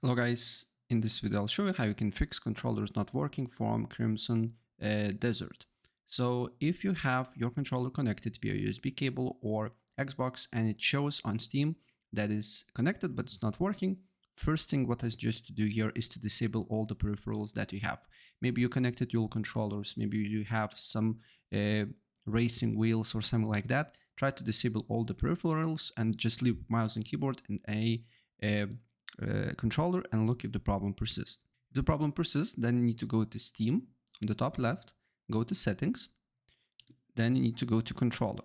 Hello guys, in this video I'll show you how you can fix controllers not working from Crimson Desert. So if you have your controller connected via USB cable or Xbox and it shows on Steam that is connected but it's not working, first thing what I suggest to do here is to disable all the peripherals that you have. Maybe you connected dual controllers, maybe you have some racing wheels or something like that. Try to disable all the peripherals and just leave mouse and keyboard and a controller and look if the problem persists. If the problem persists, then you need to go to Steam on the top left, go to settings, then you need to go to controller.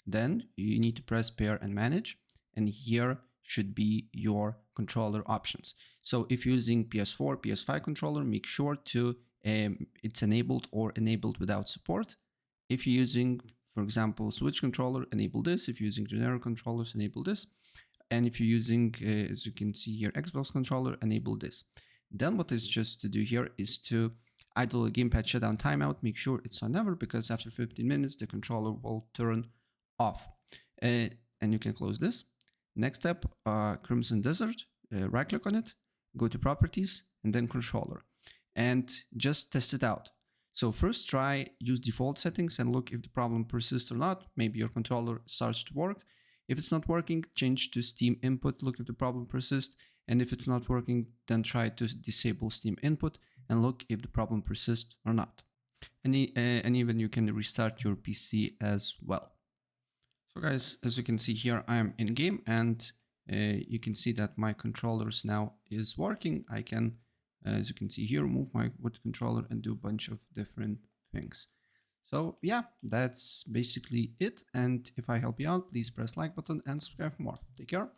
Then you need to press pair and manage, and here should be your controller options. So if you're using PS4, PS5 controller, make sure to it's enabled or enabled without support. If you're using, for example, Switch controller, enable this. If you're using generic controllers, enable this. And if you're using, as you can see here, Xbox controller, enable this. Then what is just to do here is to idle gamepad shutdown timeout. Make sure it's on never, because after 15 minutes, the controller will turn off. And you can close this. Next step, Crimson Desert, right click on it, go to properties and then controller and just test it out. So first try use default settings and look if the problem persists or not. Maybe your controller starts to work. If it's not working, change to Steam input, look if the problem persists. And if it's not working, then try to disable Steam input and look if the problem persists or not. And even you can restart your PC as well. So guys, as you can see here, I am in game and you can see that my controllers now is working. I can, as you can see here, move my wood controller and do a bunch of different things. So yeah, that's basically it. And if I help you out, please press like button and subscribe for more. Take care.